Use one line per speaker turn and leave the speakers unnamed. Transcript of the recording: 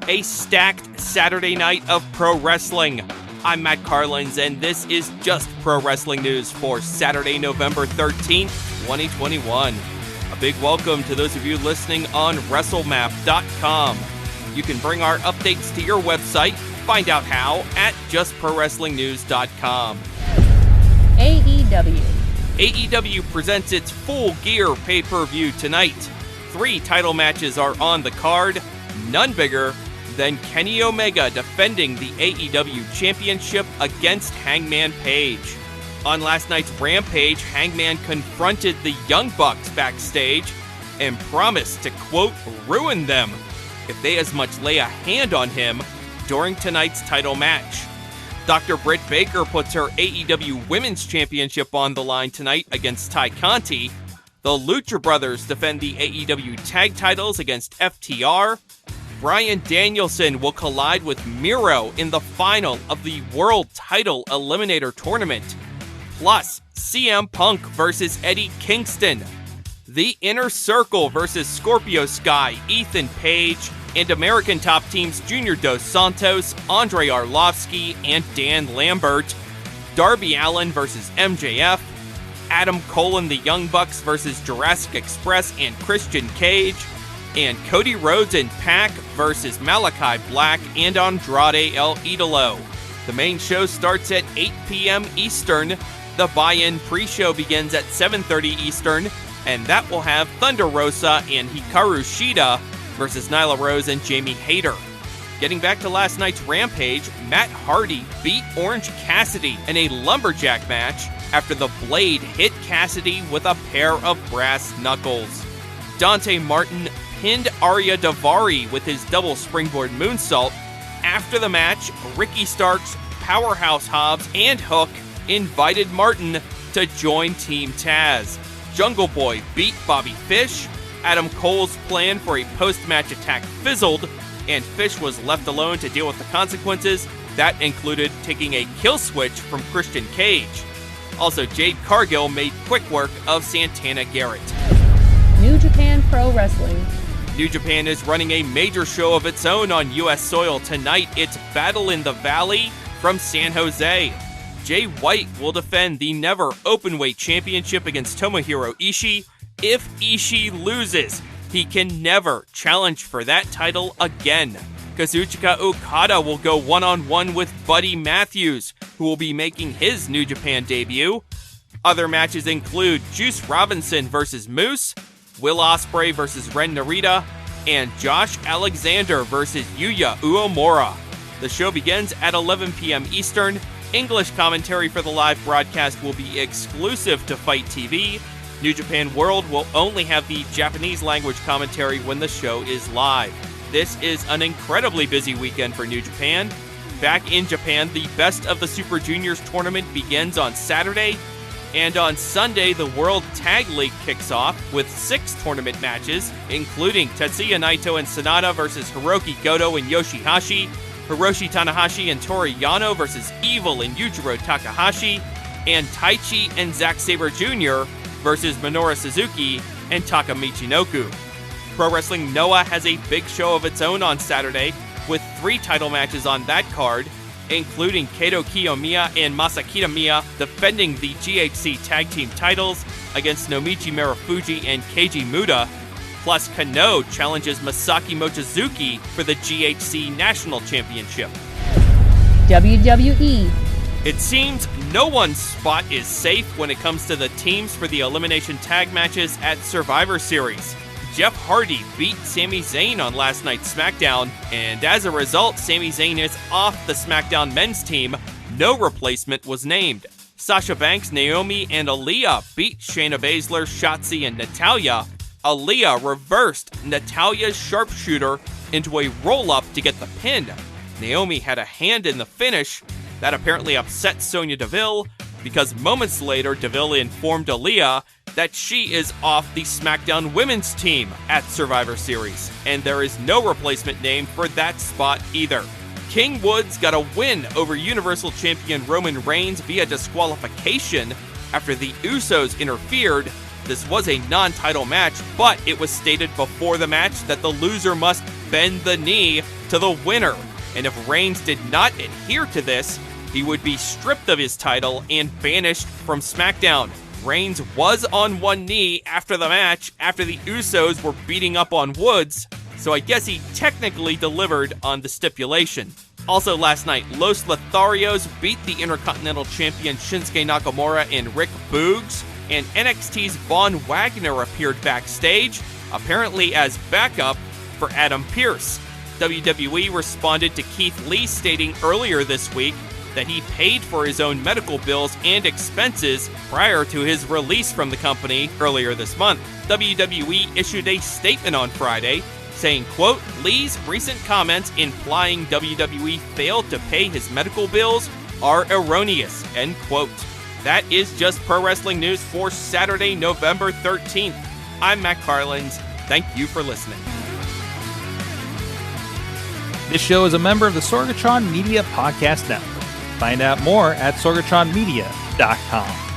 a stacked Saturday night of pro wrestling. I'm Matt Carlins, and this is just pro wrestling news for Saturday, November 13th, 2021. A big welcome to those of you listening on WrestleMap.com. You can bring our updates to your website. Find out how at justprowrestlingnews.com. AEW presents its Full Gear pay-per-view tonight. 3 title matches are on the card, none bigger than Kenny Omega defending the AEW Championship against Hangman Page. On last night's Rampage, Hangman confronted the Young Bucks backstage and promised to, quote, ruin them if they as much lay a hand on him during tonight's title match. Dr. Britt Baker puts her AEW Women's Championship on the line tonight against Tay Conti. The Lucha Brothers defend the AEW Tag Titles against FTR. Bryan Danielson will collide with Miro in the final of the World Title Eliminator Tournament. Plus, CM Punk versus Eddie Kingston. The Inner Circle versus Scorpio Sky, Ethan Page, and American Top Team's Junior Dos Santos, Andrei Arlovsky, and Dan Lambert. Darby Allin versus MJF. Adam Cole and the Young Bucks versus Jurassic Express and Christian Cage. And Cody Rhodes and Pac versus Malachi Black and Andrade El Idolo. The main show starts at 8 p.m. Eastern. The buy-in pre-show begins at 7:30 Eastern, and that will have Thunder Rosa and Hikaru Shida versus Nyla Rose and Jamie Hayter. Getting back to last night's Rampage, Matt Hardy beat Orange Cassidy in a lumberjack match after the Blade hit Cassidy with a pair of brass knuckles. Dante Martin pinned Arya Daivari with his double springboard moonsault. After the match, Ricky Starks, Powerhouse Hobbs, and Hook invited Martin to join Team Taz. Jungle Boy beat Bobby Fish. Adam Cole's plan for a post-match attack fizzled, and Fish was left alone to deal with the consequences. That included taking a kill switch from Christian Cage. Also, Jade Cargill made quick work of Santana Garrett.
New Japan Pro Wrestling.
New Japan is running a major show of its own on U.S. soil tonight. It's Battle in the Valley from San Jose. Jay White will defend the never openweight championship against Tomohiro Ishii. If Ishii loses, he can never challenge for that title again. Kazuchika Okada will go one-on-one with Buddy Matthews, who will be making his New Japan debut. Other matches include Juice Robinson versus Moose, Will Ospreay versus Ren Narita, and Josh Alexander versus Yuya Uemura. The show begins at 11 p.m. Eastern. English commentary for the live broadcast will be exclusive to Fight TV. New Japan World will only have the Japanese language commentary when the show is live. This is an incredibly busy weekend for New Japan. Back in Japan, the Best of the Super Juniors tournament begins on Saturday, and on Sunday, the World Tag League kicks off with 6 tournament matches, including Tetsuya Naito and Sanada versus Hiroki Goto and Yoshihashi, Hiroshi Tanahashi and Toru Yano versus Evil and Yujiro Takahashi, and Taichi and Zack Sabre Jr. versus Minoru Suzuki and Taka Michinoku. Pro Wrestling Noah has a big show of its own on Saturday, with 3 title matches on that card, including Kato Kiyomiya and Masakita Miya defending the GHC Tag Team titles against Nomichi Marufuji and Keiji Muta. Plus, Kano challenges Masaki Mochizuki for the GHC National Championship.
WWE.
It seems no one's spot is safe when it comes to the teams for the elimination tag matches at Survivor Series. Jeff Hardy beat Sami Zayn on last night's SmackDown, and as a result, Sami Zayn is off the SmackDown men's team. No replacement was named. Sasha Banks, Naomi, and Aaliyah beat Shayna Baszler, Shotzi, and Natalya. Aaliyah reversed Natalya's sharpshooter into a roll-up to get the pin. Naomi had a hand in the finish. That apparently upset Sonya Deville, because moments later, Deville informed Aaliyah that she is off the SmackDown women's team at Survivor Series, and there is no replacement name for that spot either. King Woods got a win over Universal Champion Roman Reigns via disqualification after the Usos interfered. This was a non-title match, but it was stated before the match that the loser must bend the knee to the winner. And if Reigns did not adhere to this, he would be stripped of his title and banished from SmackDown. Reigns was on one knee after the match after the Usos were beating up on Woods, so I guess he technically delivered on the stipulation. Also last night, Los Lotharios beat the Intercontinental Champion Shinsuke Nakamura and Rick Boogs, and NXT's Von Wagner appeared backstage, apparently as backup for Adam Pearce. WWE responded to Keith Lee stating earlier this week that he paid for his own medical bills and expenses prior to his release from the company earlier this month. WWE issued a statement on Friday saying, quote, Lee's recent comments implying WWE failed to pay his medical bills are erroneous, end quote. That is just pro wrestling news for Saturday, November 13th. I'm Matt Carlins. Thank you for listening.
This show is a member of the Sorgatron Media Podcast Network. Find out more at sorgatronmedia.com.